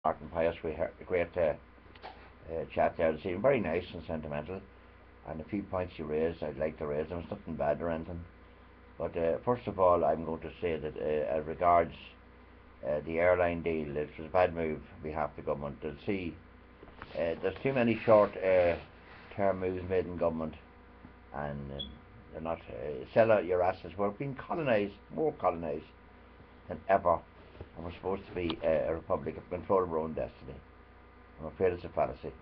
Martin Pius, we had a great chat there this evening, very nice and sentimental, and a few points you raised, I'd like to raise them. It's nothing bad or anything. But first of all, I'm going to say that as regards the airline deal, it was a bad move on behalf of the government. They'll see there's too many short-term moves made in government, and they're not sell out your assets. We're being colonised, more colonised than ever, and we're supposed to be a republic of control of our own destiny. I'm afraid it's a fallacy.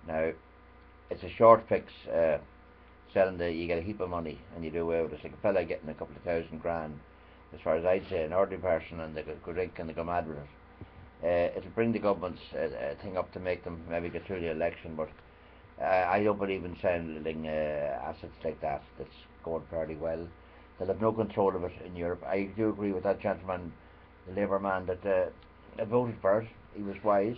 Now, it's a short fix. Selling you get a heap of money and you do away with it. It's like a fella getting a couple of $1,000, as far as I'd say, an ordinary person, and they go drink and they go mad with it. It'll bring the government's thing up to make them maybe get through the election, but I don't believe in selling assets like that. That's going fairly well. They'll have no control of it in Europe. I do agree with that gentleman, the Labour man, that I voted for it. He was wise,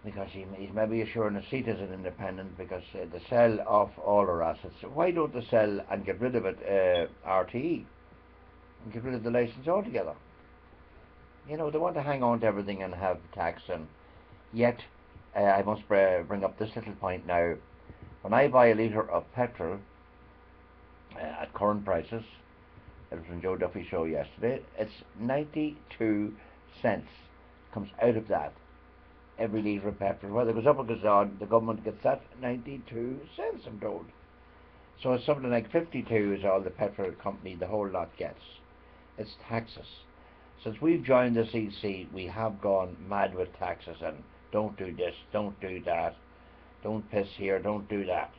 because he's maybe assuring a seat as an independent, because the sell off all our assets. Why don't they sell and get rid of it, RTE, and get rid of the licence altogether? You know, they want to hang on to everything and have tax, and yet I must bring up this little point now. When I buy a litre of petrol at current prices, it was on Joe Duffy's show yesterday, it's 92 cents comes out of that. Every litre of petrol, whether it goes up or goes down, the government gets that 92 cents, I'm told. So it's something like 52 is all the petrol company, the whole lot gets. It's taxes. Since we've joined the CC, we have gone mad with taxes, and don't do this, don't do that, don't piss here, don't do that.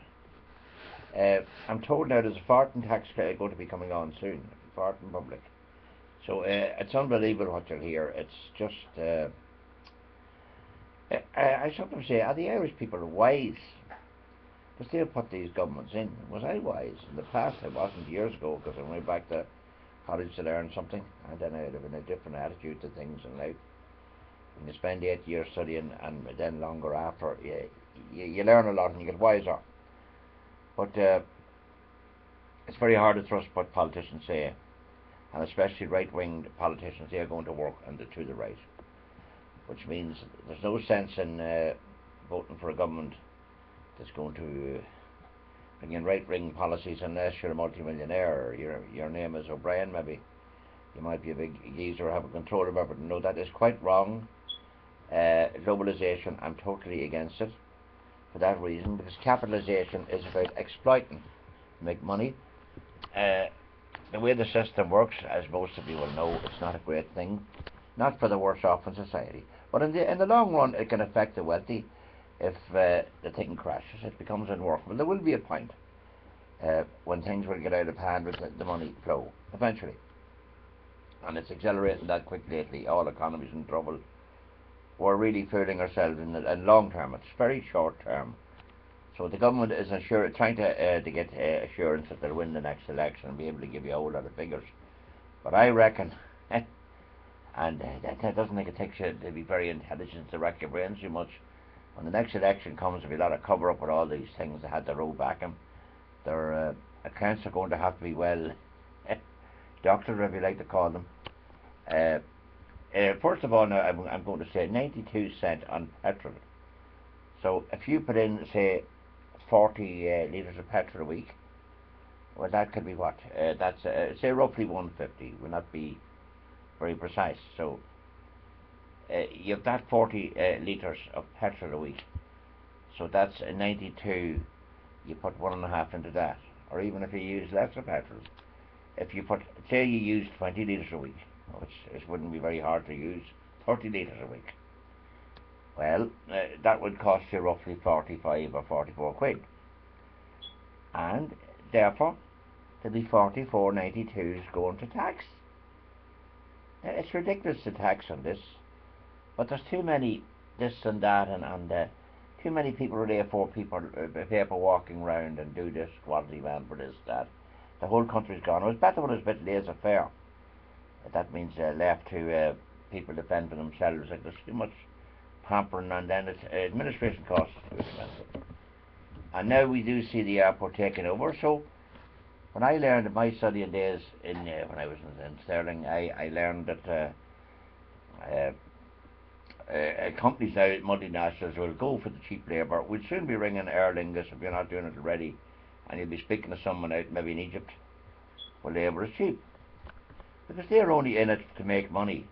I'm told now there's a farting tax going to be coming on soon, farting public. So it's unbelievable what you'll hear. It's just... I sometimes say, are the Irish people wise? Because they'll put these governments in. Was I wise? In the past I wasn't, years ago, because I went back to college to learn something, and then I'd have been a different attitude to things in life. When you spend 8 years studying, and then longer after, you learn a lot and you get wiser. But it's very hard to trust what politicians say, and especially right-wing politicians. They're going to work to the right, which means there's no sense in voting for a government that's going to bring in right-wing policies unless you're a multi-millionaire, or your name is O'Brien maybe. You might be a big geezer, have a control of everything. No, that is quite wrong. Globalisation, I'm totally against it for that reason, because capitalisation is about exploiting to make money. The way the system works, as most of you will know, it's not a great thing. Not for the worse off in society, but in the long run, it can affect the wealthy. If the thing crashes, it becomes unworkable. There will be a point when things will get out of hand with the money flow eventually, and it's accelerating that quick lately. All economies in trouble. We're really fooling ourselves in the long term. It's very short term. So the government is trying to get assurance that they'll win the next election and be able to give you a whole lot of figures. But I reckon. And that doesn't think it takes you to be very intelligent to rack your brains too much. When the next election comes, there'll be a lot of cover up with all these things that had to roll back them. Their accounts are going to have to be well doctored, if you like to call them. First of all, now I'm going to say 92 cents on petrol. So if you put in, say, 40 litres of petrol a week, well, that could be what? That's say roughly 150. Will not be very precise. So you have that 40 litres of petrol a week. So that's 92. You put 1.5 into that, or even if you use less of petrol. If you put, say, you use 20 litres a week, which it wouldn't be very hard to use 30 litres a week. Well, that would cost you roughly 45 or 44 quid, and therefore there'll be 44.92s going to tax. It's ridiculous to tax on this, but there's too many this and that, and too many people with paper walking around and do this quality man for this, that. The whole country's gone. It was better when it was a bit laissez-faire. That means left to people to fend for themselves. Like, there's too much pampering, and then it's administration costs too expensive. And now we do see the airport taking over. So when I learned in my studying days when I was in Stirling, I learned that companies now, multinationals, will go for the cheap labour. We'll soon be ringing Aer Lingus if you're not doing it already, and you'll be speaking to someone out maybe in Egypt where labour is cheap, because they're only in it to make money.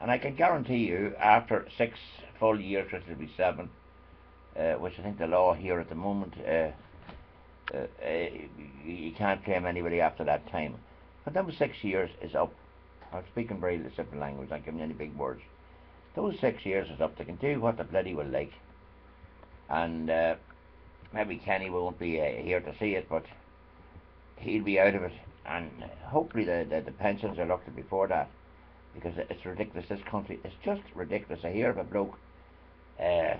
And I can guarantee you, after 6 full years, which will be 7, which I think the law here at the moment, you can't claim anybody after that time. But then 6 years is up. I'm speaking very simple language, not giving any big words. Those 6 years is up. They can do what the bloody will like. And maybe Kenny won't be here to see it, but he'll be out of it. And hopefully the pensions are looked at before that, because it's ridiculous. This country is just ridiculous. I hear of a bloke, I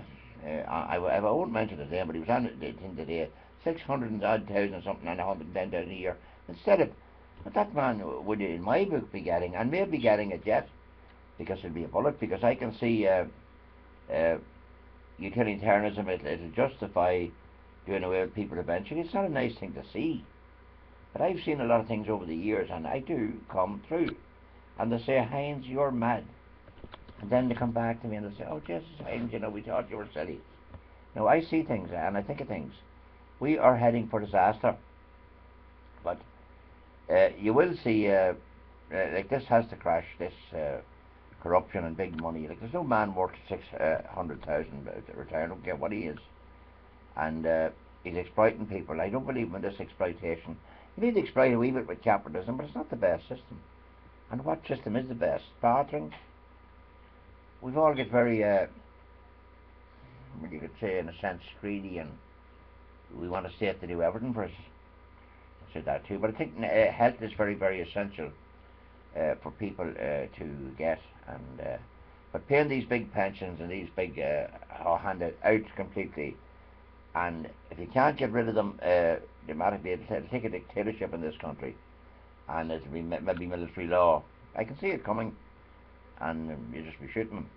won't mention his name, but he was on the thing today, 600,000 something and 110,000 a year. Instead of what that man would, in my book, be getting, and maybe getting it yet, because it'll be a bullet, because I can see utilitarianism, it'll justify doing away with people eventually. It's not a nice thing to see. But I've seen a lot of things over the years, and I do come through. And they say, Heinz, you're mad. And then they come back to me and they say, oh, Jesus, Heinz, you know, we thought you were silly. No, I see things, and I think of things. We are heading for disaster. But you will see, like, this has to crash, this corruption and big money. Like, there's no man worth 600,000 to retire, I don't care what he is. And he's exploiting people. I don't believe in this exploitation. You need to exploit a wee bit with capitalism, but it's not the best system. And what system is the best? Bartering? We've all get very, you could say, in a sense, greedy, and we want a state to do everything for us. I said that too. But I think health is very, very essential for people to get. And but paying these big pensions and these big are handed out completely. And if you can't get rid of them, they might be able to take a dictatorship in this country, and it'll be maybe military law. I can see it coming, and you just be shooting them.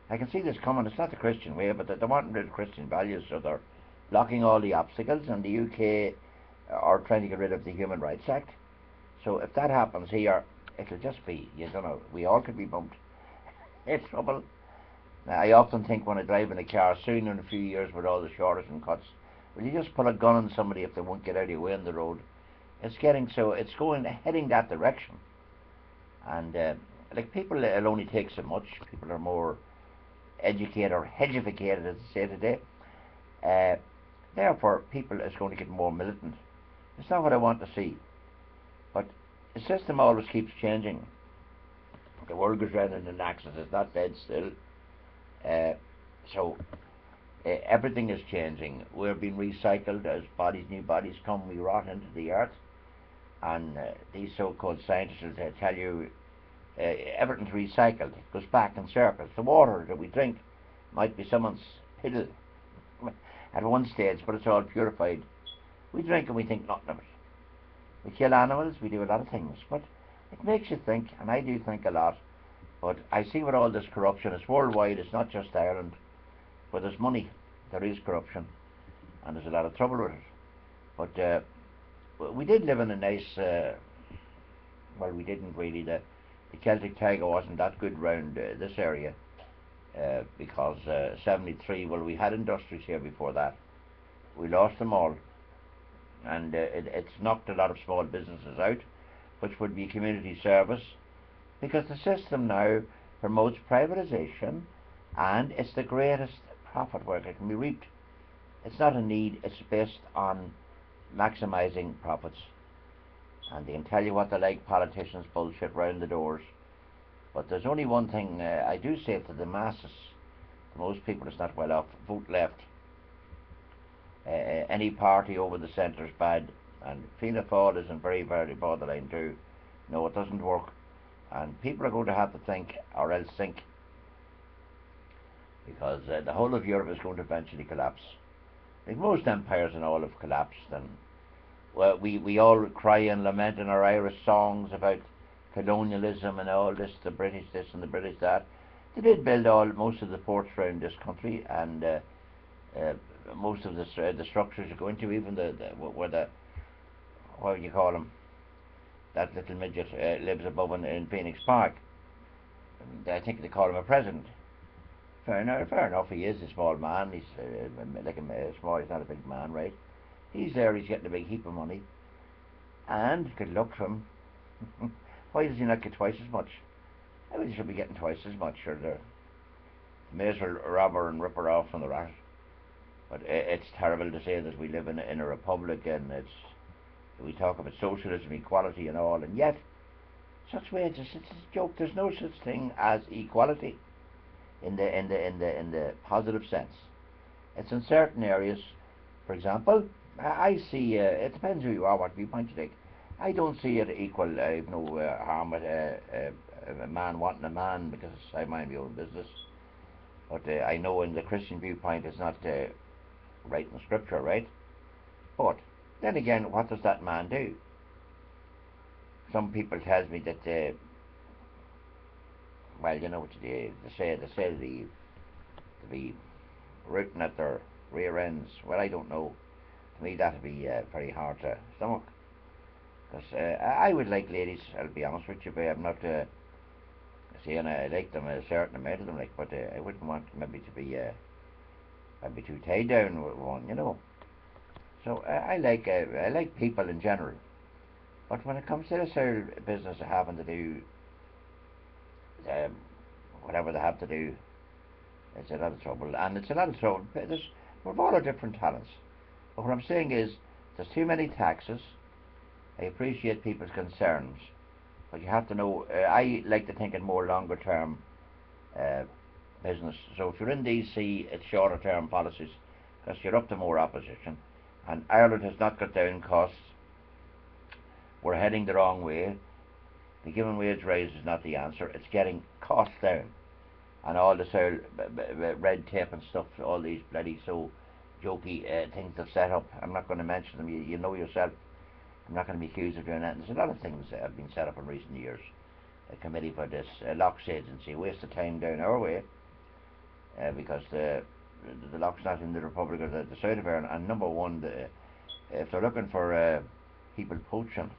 I can see this coming. It's not the Christian way, but they want rid of Christian values, so they're blocking all the obstacles. And the UK are trying to get rid of the Human Rights Act. So if that happens here, it'll just be, you don't know, we all could be bumped in trouble. Now, I often think when I drive in a car, soon in a few years with all the shorters and cuts, will you just put a gun on somebody if they won't get out of your way on the road? It's getting so, it's heading that direction. And like, people, it'll only take so much. People are more educated, or hedgificated, as they say today. Therefore, people is going to get more militant. It's not what I want to see. But the system always keeps changing. The world goes round in an axis. It's not dead still. So everything is changing. We're being recycled as new bodies come. We rot into the earth, and these so-called scientists will tell you everything's recycled. It goes back in circles. The water that we drink might be someone's piddle at one stage, but it's all purified. We drink and we think nothing of it. We kill animals. We do a lot of things, but it makes you think, and I do think a lot. But I see with all this corruption, it's worldwide, it's not just Ireland. Where there's money, there is corruption, and there's a lot of trouble with it. But we did live in a nice, well, we didn't really, the Celtic Tiger wasn't that good round this area, because 73, well, we had industries here before that. We lost them all, and it's knocked a lot of small businesses out, which would be community service, because the system now promotes privatization, and it's the greatest profit where it can be reaped. It's not a need, it's based on maximizing profits. And they can tell you what they like, politicians bullshit round the doors. But there's only one thing I do say to the masses, to most people it's not well off, vote left. Any party over the centre is bad, and Fianna Fáil is in very, very borderline too. No, it doesn't work. And people are going to have to think, or else sink, because the whole of Europe is going to eventually collapse. Like, most empires and all have collapsed, and well, we all cry and lament in our Irish songs about colonialism and all this, the British this and the British that. They did build most of the ports around this country, and most of the structures you go into, even what do you call them? That little midget lives above in Phoenix Park. I think they call him a president. Fair enough. He is a small man. He's like a small. He's not a big man, right? He's there. He's getting a big heap of money, and good luck to him. Why does he not get twice as much? I mean, he should be getting twice as much. Or the may as well rob her and rip her off from the rat. But it's terrible to say that we live in a republic, and we talk about socialism, equality, and all, and yet such wages. It's a joke. There's no such thing as equality in the positive sense. It's in certain areas. For example, I see. It depends who you are, what viewpoint you take. I don't see it equal. I've no harm with a man wanting a man because I mind my own business. But I know in the Christian viewpoint it's not right in Scripture, right? But then again, what does that man do? Some people tells me that, well, you know what they say to be rooting at their rear ends. Well, I don't know. To me, that'd be very hard to stomach. Because I would like ladies, I'll be honest with you, but I'm not saying I like them, a certain amount of them, like, but I wouldn't want maybe to be maybe too tied down with one, you know. So I like people in general, but when it comes to this whole business of having to do whatever they have to do, it's a lot of trouble, and it's a lot of trouble. We've all our different talents, but what I'm saying is there's too many taxes. I appreciate people's concerns, but you have to know. I like to think in more longer term business. So if you're in DC, it's shorter term policies because you're up to more opposition. And Ireland has not got down costs. We're heading the wrong way. The given wage rise is not the answer. It's getting costs down. And all this whole red tape and stuff, all these bloody so jokey things they've set up. I'm not going to mention them. You know yourself. I'm not going to be accused of doing that. There's a lot of things that have been set up in recent years. A committee for this, a locks agency, waste of time down our way because the lock's not in the Republic of the South of Ireland. And number one, if they're looking for people poaching,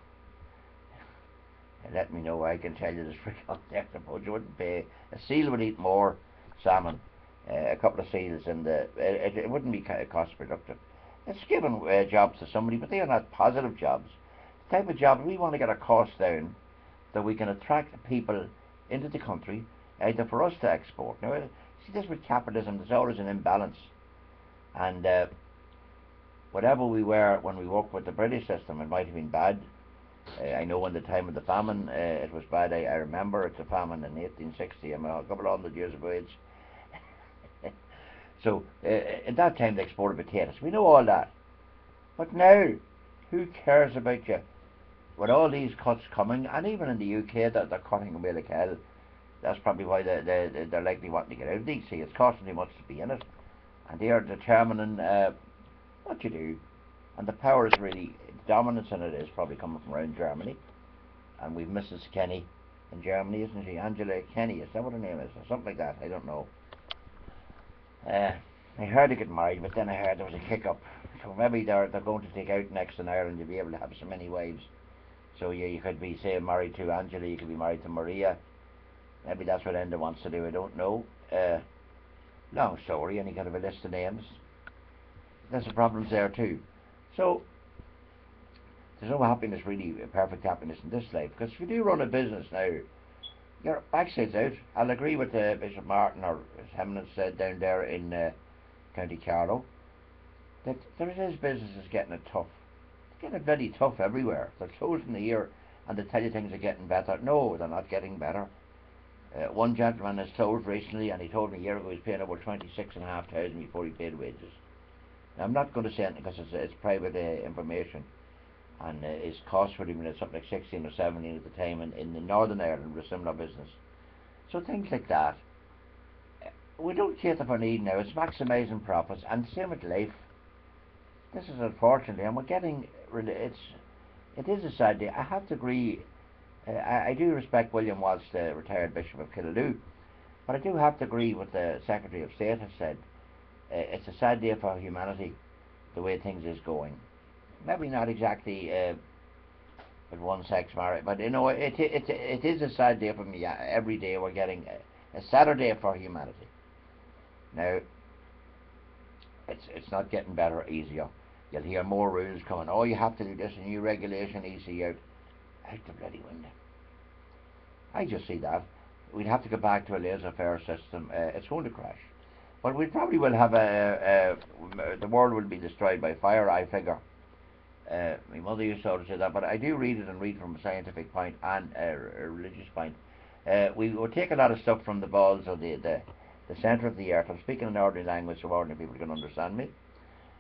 let me know. I can tell you there's free out there to poach. You wouldn't pay. A seal would eat more salmon, a couple of seals, and it wouldn't be cost productive. It's giving jobs to somebody, but they are not positive jobs. The type of job we want to get our costs down, that we can attract people into the country, either for us to export. Now, see, this with capitalism, there's always an imbalance, and whatever we were when we worked with the British system, it might have been bad. I know in the time of the famine, it was bad. I remember it's a famine in 1860. I'm a couple of hundred years of age. So at that time they exported potatoes. We know all that. But now, who cares about you? With all these cuts coming, and even in the UK that they're cutting away like hell, that's probably why they're likely wanting to get out of DC. It's costing too much to be in it, and they are determining what you do. And the power is really, dominance in it is probably coming from around Germany. And we've Mrs. Kenny in Germany, isn't she? Angela Kenny, is that what her name is? Or something like that, I don't know. I heard they get married, but then I heard there was a kick-up. So maybe they're going to take out next in Ireland, you'll be able to have so many wives. So yeah, you could be, say, married to Angela, you could be married to Maria. Maybe that's what Enda wants to do, I don't know. Long story, and you got to have a list of names. There's some problems there too. So, there's no happiness really, perfect happiness in this life, because if you do run a business now, your backside's out. I'll agree with Bishop Martin, or as Hemnant said down there in County Carlow, that his business is getting it tough. It's getting it bloody tough everywhere. They're closing the year and they tell you things are getting better. No, they're not getting better. One gentleman has closed recently, and he told me a year ago he was paying about 26,500 before he paid wages. Now, I'm not going to say anything because it's private information, and his cost for him is something like 16 or 17 at the time in the Northern Ireland with a similar business. So things like that. We don't cater for need now. It's maximising profits, and same with life. This is unfortunately, and we're getting. It is a sad day. I have to agree. I do respect William Walsh, the retired Bishop of Killaloe, but I do have to agree with the Secretary of State has said. It's a sad day for humanity, the way things is going. Maybe not exactly with one-sex marriage, but you know, it is a sad day for me. Every day we're getting a sadder day for humanity. Now, it's not getting better or easier. You'll hear more rules coming. Oh, you have to do this, a new regulation, EC out the bloody window. I just see that. We'd have to go back to a laissez-faire system. It's going to crash. But we probably will have the world will be destroyed by fire, I figure. My mother used to always say that, but I do read it and read from a scientific point and a religious point. We will take a lot of stuff from the balls of the centre of the earth. I'm speaking in ordinary language so ordinary people can understand me.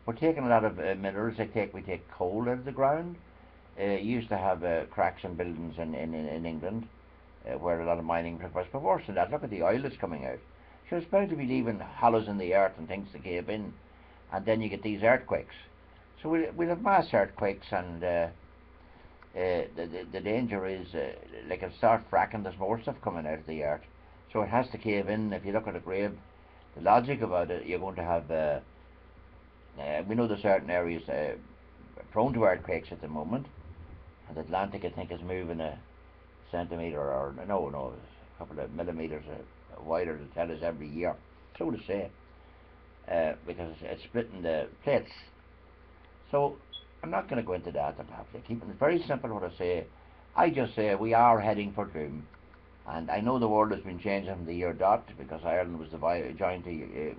We're taking a lot of minerals. We take coal out of the ground. Used to have cracks in buildings in England where a lot of mining took place. But worse than that, look at the oil that's coming out. So it's bound to be leaving hollows in the earth and things to cave in, and then you get these earthquakes. So we'll have mass earthquakes, and the danger is like it'll start fracking. There's more stuff coming out of the earth, so it has to cave in. If you look at a grave, the logic about it, you're going to have. We know there's certain areas prone to earthquakes at the moment, and the Atlantic, I think, is moving a centimetre or no, a couple of millimetres wider to tell us every year. So to say, because it's splitting the plates. So I'm not going to go into that. I'm keeping it very simple. What I say, I just say we are heading for doom, and I know the world has been changing from the year dot because Ireland was joined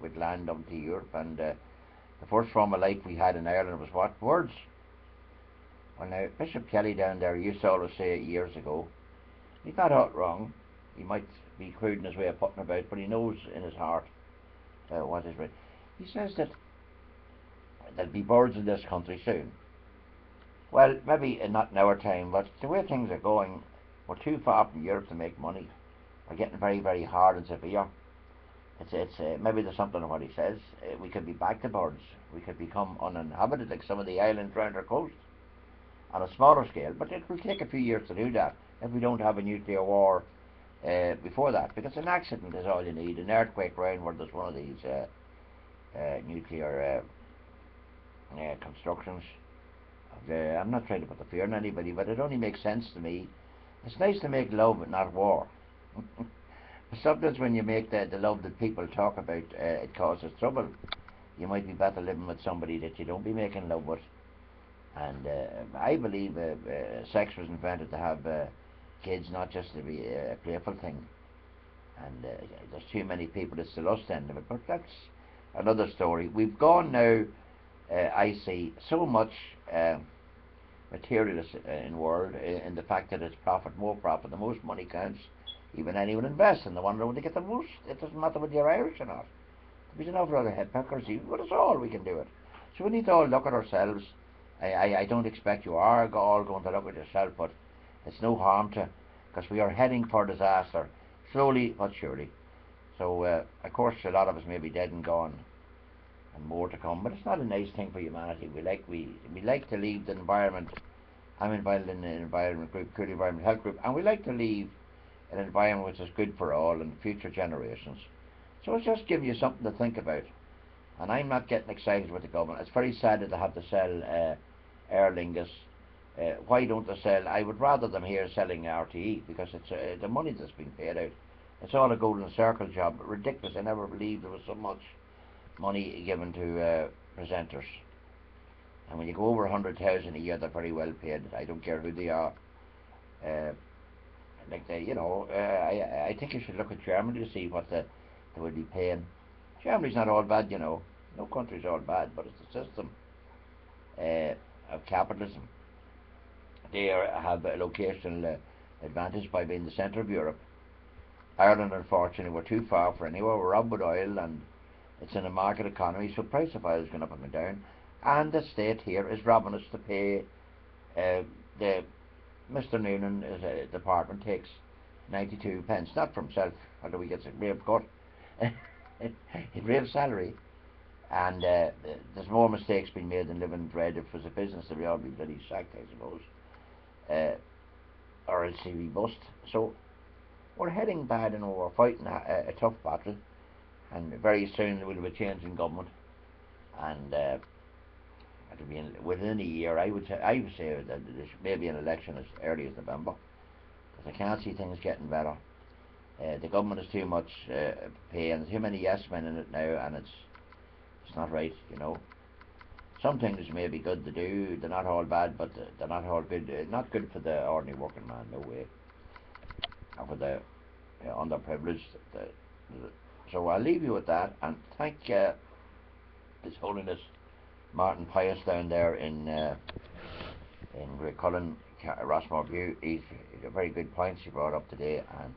with land up to Europe, and the first form of life we had in Ireland was what? Words. Well, now Bishop Kelly down there used to always say years ago, he's not out wrong. He might be crude in his way of putting about, but he knows in his heart what is right. He says that there'll be birds in this country soon. Well, maybe not in our time, but the way things are going, we're too far from Europe to make money. We're getting very, very hard and severe. It's maybe there's something in what he says. We could be back to birds. We could become uninhabited like some of the islands around our coast on a smaller scale. But it will take a few years to do that if we don't have a nuclear war before that, because an accident is all you need. An earthquake around where there's one of these nuclear constructions. I'm not trying to put the fear in anybody, but it only makes sense to me. It's nice to make love, but not war. Sometimes when you make the love that people talk about, it causes trouble. You might be better living with somebody that you don't be making love with. And I believe sex was invented to have kids, not just to be a playful thing. And there's too many people that's the lust end of it, but that's another story. We've gone now, I see, so much materialist in the world, in the fact that it's profit, more profit, the most money counts. Even anyone invests, and they wonder when they get the most. It doesn't matter whether you're Irish or not. There's enough other hypocrisy, but it's all we can do it. So we need to all look at ourselves. I don't expect you are all going to look at yourself, but it's no harm to, because we are heading for disaster, slowly but surely. So, of course, a lot of us may be dead and gone, and more to come. But it's not a nice thing for humanity. We like to leave the environment. I'm involved in an environment group, Cooley Environment Health Group, and we like to leave an environment which is good for all and future generations. So it's just giving you something to think about. And I'm not getting excited with the government. It's very sad that they have to sell Aer Lingus. Why don't they sell? I would rather them here selling RTE, because it's the money that's being paid out. It's all a golden circle job. Ridiculous. I never believed there was so much money given to presenters. And when you go over 100,000 a year, they're very well paid. I don't care who they are. I think you should look at Germany to see what they would be paying. Germany's not all bad, No country's all bad, but it's a system of capitalism. They have a locational advantage by being the centre of Europe. Ireland, unfortunately, we're too far for anywhere. We're robbed with oil, and it's in a market economy, so price of oil is going up and down. And the state here is robbing us to pay the Mr. Noonan's department takes 92 pence, not for himself, although he gets a brave cut, a brave salary. And there's more mistakes being made than living in dread. If it was a business, they'd all be bloody sacked, I suppose, or else he'd be bust. So we're heading bad, we're fighting a tough battle, and very soon there will be a change in government, and it'll be within a year. I would say that there may be an election as early as November, because I can't see things getting better. The government is too much pay, and there's too many yes men in it now, and it's not right, you know. Some things may be good to do, they're not all bad, but they're not all good. Not good for the ordinary working man, no way. Or for the underprivileged. So I'll leave you with that, and thank His Holiness Martin Pius down there in Greatcullen, Rossmore View. He's a very good points he brought up today, and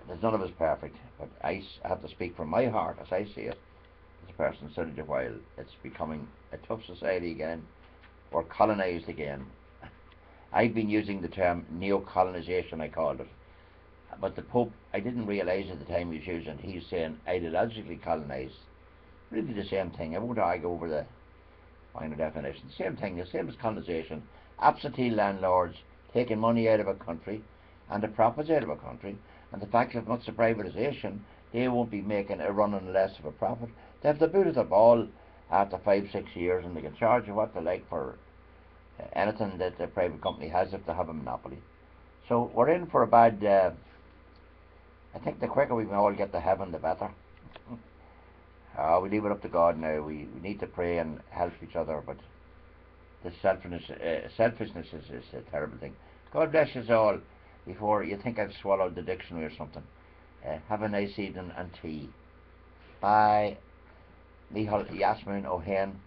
there's none of us perfect, but I have to speak from my heart as I see it. As a person studied a while, it's becoming a tough society again. We're colonised again. I've been using the term neo-colonisation, I called it. But the Pope, I didn't realise at the time he was using it, he's saying ideologically colonised. Really the same thing. I won't argue over the final definition. Same thing, the same as colonisation. Absentee landlords taking money out of a country and the profits out of a country, and the fact that once the privatisation, they won't be making a running less of a profit. They have the boot of the ball after 5-6 years, and they can charge you what they like for anything that the private company has if they have a monopoly. So we're in for a bad. I think the quicker we can all get to heaven, the better. We leave it up to God now. We need to pray and help each other, but this selfishness is a terrible thing. God bless us all. Before you think I've swallowed the dictionary or something, have a nice evening and tea. Bye. Nihal Yasmin O'Hain,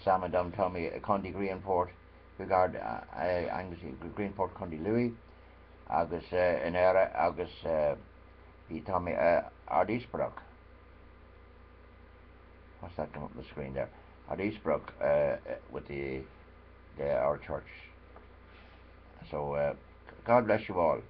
Sam Dom Tommy Condi Greenport, regard Angus Greenport Condi Louis, Agus Inera, Agus Tommy Ardisbrook. What's that come up on the screen there? Ardisbrook with our church. So God bless you all.